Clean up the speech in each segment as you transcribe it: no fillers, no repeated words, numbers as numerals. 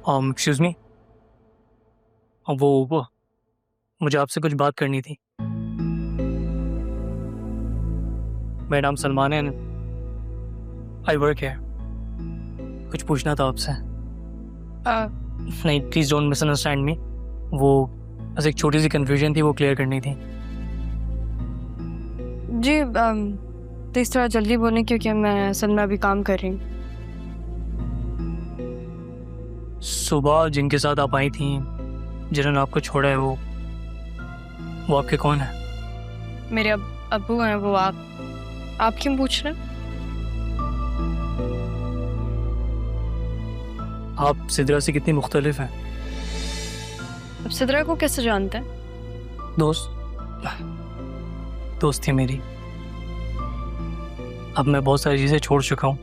Excuse me. वो मुझे आपसे कुछ बात करनी थी। मेरा नाम सलमान है। आई वर्क है। कुछ पूछना था आपसे। नहीं, प्लीज़ डोंट मिसअंडरस्टैंड मी। वो बस एक छोटी सी कन्फ्यूजन थी, वो क्लियर करनी थी। जी तो इस तरह जल्दी बोलें क्योंकि मैं असल में अभी काम कर रही हूँ। सुबह जिनके साथ आप आई थी, जिन्होंने आपको छोड़ा है, वो आपके कौन है? मेरे अब्बू हैं वो। आप क्यों पूछ रहे हैं? आप सिद्रा से कितनी मुख्तलिफ हैं? अब सिद्रा को कैसे जानते हैं? दोस्त थी मेरी। अब मैं बहुत सारी चीज़ें छोड़ चुका हूँ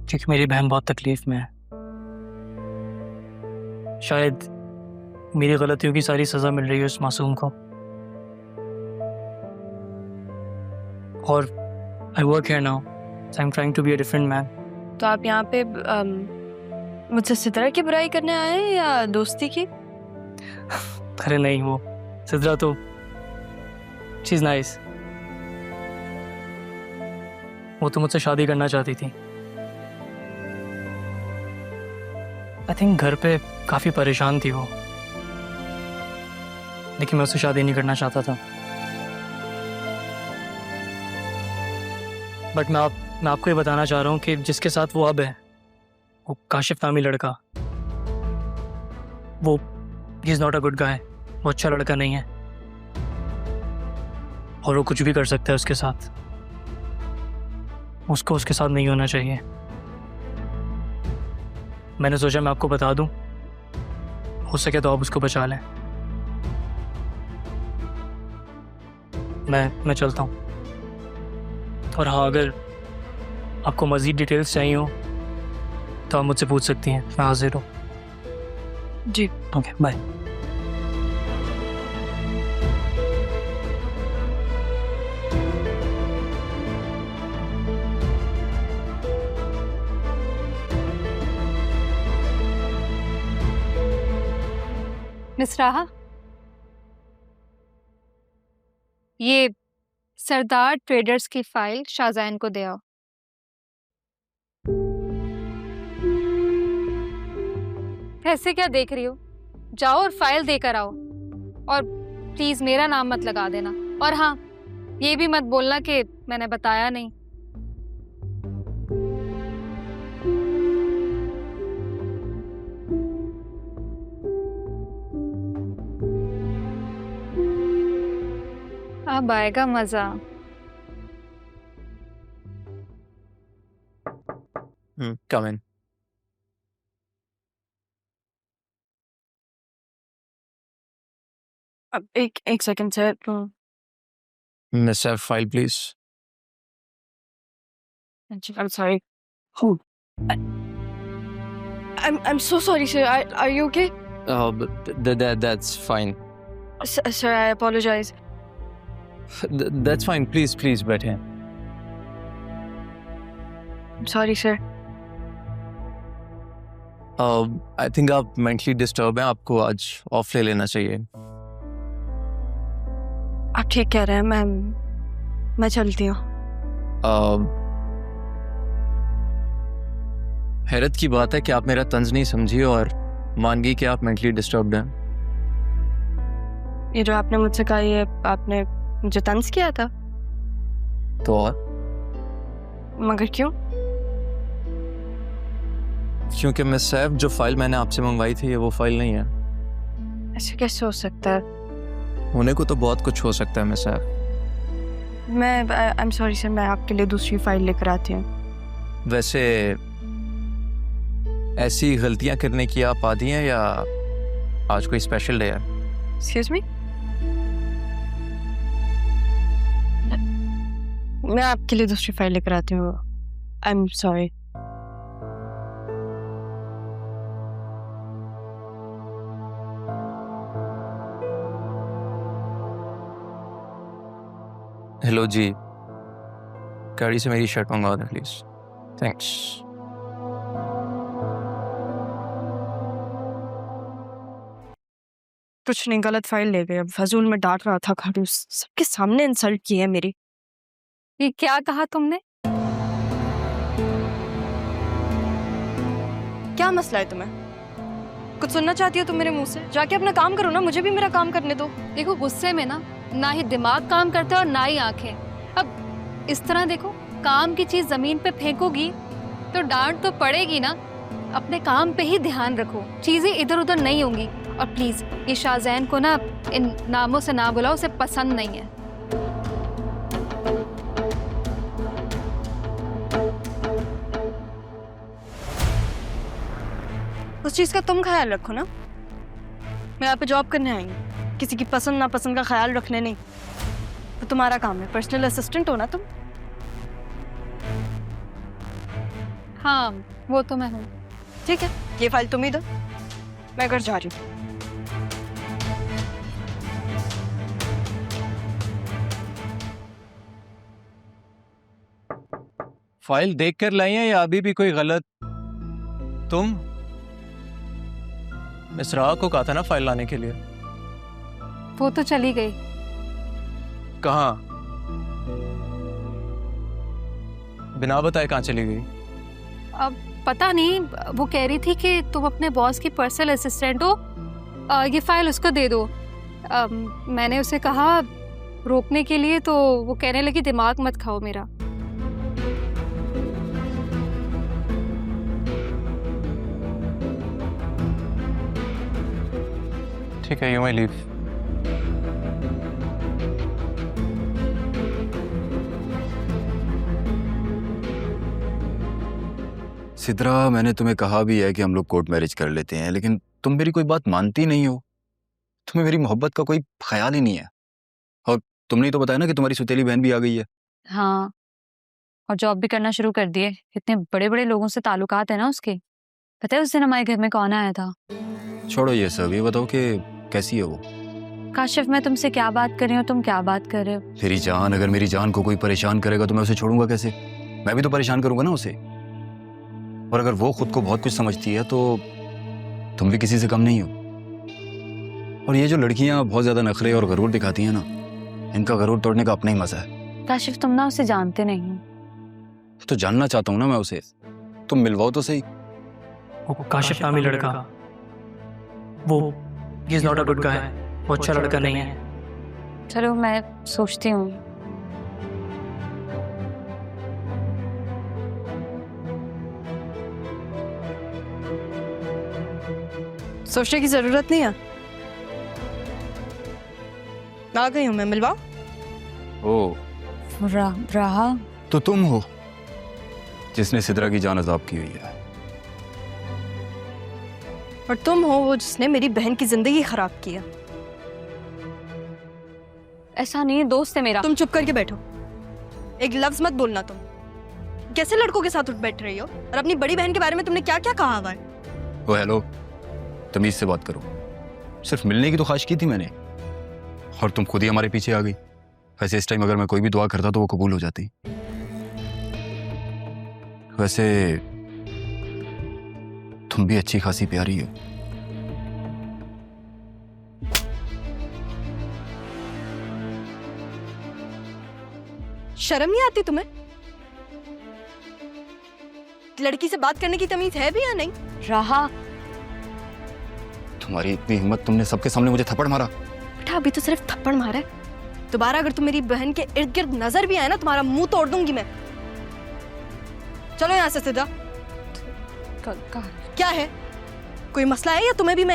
क्योंकि मेरी बहन बहुत तकलीफ में है। शायद मेरी गलतियों की सारी सज़ा मिल रही है उस मासूम को। और I work here now, so I am trying to be a different man. तो आप यहाँ पे मुझसे सिद्रा की बुराई करने आए हैं या दोस्ती की? अरे नहीं, वो सिद्रा तो शी इज़ नाइस। वो तो मुझसे शादी करना चाहती थी। आई थिंक घर पे काफ़ी परेशान थी वो, लेकिन मैं उससे शादी नहीं करना चाहता था। बट मैं आपको ये बताना चाह रहा हूँ कि जिसके साथ वो अब है, वो काशिफ नामी लड़का, वो he is not a good guy. वो अच्छा लड़का नहीं है और वो कुछ भी कर सकता है उसके साथ। उसको उसके साथ नहीं होना चाहिए। मैंने सोचा मैं आपको बता दूं, हो सके तो आप उसको बचा लें। मैं चलता हूँ। और हाँ, अगर आपको मज़ीद डिटेल्स चाहिए हो तो आप मुझसे पूछ सकती हैं, मैं हाजिर हूँ। जी ओके, बाय। मिस राहा, ये सरदार ट्रेडर्स की फाइल शाहजैन को दे आओ। ऐसे क्या देख रही हो? जाओ और फाइल देकर आओ। और प्लीज मेरा नाम मत लगा देना। और हाँ, ये भी मत बोलना कि मैंने बताया नहीं। अब आएगा मजा। Come in. अब एक second sir. Miss F, file, please. I'm sorry. Who? I'm so sorry, sir. Are you okay? That's fine. Sir, I apologize. That's fine. Please, बैठें. I'm sorry, sir. I think आप mentally disturbed हैं. आपको आज off ले लेना चाहिए. आप ठीक कह रहे हैं। मैं चलती हूँ। हैरत की बात है कि आप मेरा तंज नहीं समझी और मान गई कि आप mentally disturbed हैं. ये जो आपने मुझसे कहा, ये आपने मुझे तंज किया था? तो और? मगर क्यों? क्योंकि मिस सैफ, जो फाइल मैंने आपसे मंगवाई थी, ये वो फाइल नहीं है. ऐसे कैसे हो सकता है? होने को तो बहुत कुछ हो सकता है miss Saif. I am sorry sir, मैं आपके लिए दूसरी फाइल लेकर आती हूँ। वैसे ऐसी गलतियां करने की आप आदी हैं या आज कोई स्पेशल डे है? एक्सक्यूज मी, मैं आपके लिए दूसरी फाइल लेकर आती हूँ। I am sorry. हेलो जी, गाड़ी से मेरी शर्ट मंगवा दें प्लीज. थैंक्स. कुछ नहीं, गलत फाइल ले गए। अब फजूल में डांट रहा था, खाली सबके सामने इंसल्ट की है मेरी। ये क्या कहा तुमने? क्या मसला है तुम्हें? कुछ सुनना चाहती हो तुम मेरे मुंह से? जाके अपना काम करो ना, मुझे भी मेरा काम करने दो। देखो, गुस्से में ना ही दिमाग काम करता है और ना ही आंखें। अब इस तरह देखो, काम की चीज जमीन पे फेंकोगी तो डांट तो पड़ेगी ना। अपने काम पे ही ध्यान रखो, चीजें इधर उधर नहीं होंगी। और प्लीज ये शाहजैन को ना इन नामों से ना बुलाओ, उसे पसंद नहीं है। उस चीज का तुम ख्याल रखो ना। मैं यहाँ पे जॉब करने आई हूँ, किसी की पसंद नापसंद का ख्याल रखने नहीं। तो तुम्हारा काम है, पर्सनल असिस्टेंट हो ना तुम। हाँ, वो तो मैं हूँ। ठीक है, ये फाइल तुम ही दो, मैं घर जा रही हूँ। फाइल देख कर लाई हैं या अभी भी कोई गलत? तुम मिस राह को कहा था ना फाइल लाने के लिए। वो तो चली गई। कहाँ? बिना बताए कहाँ चली गई? अब पता नहीं, वो कह रही थी कि तुम अपने बॉस की पर्सनल असिस्टेंट हो, ये फाइल उसको दे दो। मैंने उसे कहा रोकने के लिए, तो वो कहने लगी दिमाग मत खाओ मेरा। ठीक है, यू may लीव। सिद्रा, मैंने तुम्हें कहा भी है कि हम लोग कोर्ट मैरिज कर लेते हैं, लेकिन तुम मेरी कोई बात मानती नहीं हो। तुम्हें मेरी मोहब्बत का कोई ख्याल ही नहीं है। और तुमने ही तो बताया ना कि तुम्हारी सुतेली बहन भी आ गई है। हाँ, और जॉब भी करना शुरू कर दिए। इतने बड़े बड़े लोगों से ताल्लुकात है ना उसके। पता है उस दिन हमारे घर में कौन आया था? छोड़ो ये सब, ये बताओ कि कैसी है वो? काशिफ, मैं तुमसे क्या बात कर रही हूँ, तुम क्या बात कर रहे हो? मेरी जान, अगर मेरी जान को कोई परेशान करेगा तो मैं उसे छोड़ूंगा कैसे? मैं भी तो परेशान करूंगा ना उसे। और अगर वो खुद को बहुत कुछ समझती है तो तुम भी किसी से कम नहीं हो। और ये जो लड़कियां बहुत ज्यादा नखरे और गरूर दिखाती हैं ना, इनका गरूर तोड़ने का अपना ही मजा है। काशिफ, तुम ना उसे जानते नहीं हो। तो जानना चाहता हूँ ना मैं उसे, तुम मिलवाओ तो सही। वो काशिफ नामी लड़का, वो is not a good guy, वो अच्छा लड़का नहीं है। चलो मैं सोचती हूँ। सोचने की जरूरत नहीं है, आ गई हूँ मैं, मिलवाओ। ओ, राहा, तो तुम हो जिसने सिद्रा की जान अजाब की हुई है। और तुम हो वो जिसने मेरी बहन की जिंदगी खराब की है। ऐसा नहीं है, दोस्त है मेरा। तुम चुप करके बैठो, एक लफ्ज मत बोलना। तुम कैसे लड़कों के साथ उठ बैठ रही हो? और अपनी बड़ी बहन के बारे में तुमने क्या क्या कहा हुआ है? ओ हेलो, तमीज से बात करो। सिर्फ मिलने की तो ख्वाहिश की थी मैंने, और तुम खुद ही हमारे पीछे आ गई। वैसे इस टाइम अगर मैं कोई भी दुआ करता तो वो कबूल हो जाती। वैसे तुम भी अच्छी खासी प्यारी हो। शर्म नहीं आती तुम्हें? लड़की से बात करने की तमीज है भी या नहीं? राहा, तुम्हारी इतनी हिम्मत, तुमने सबके सामने मुझे थप्पड़ मारा। बेटा अभी तो सिर्फ थप्पड़ मारा है, दोबारा अगर तुम मेरी बहन के इर्द गिर्द नजर भी आए ना, तुम्हारा मुंह तोड़ दूंगी मैं। चलो यहाँ से सीधा। क्या है, कोई मसला है या तुम्हें भी मैं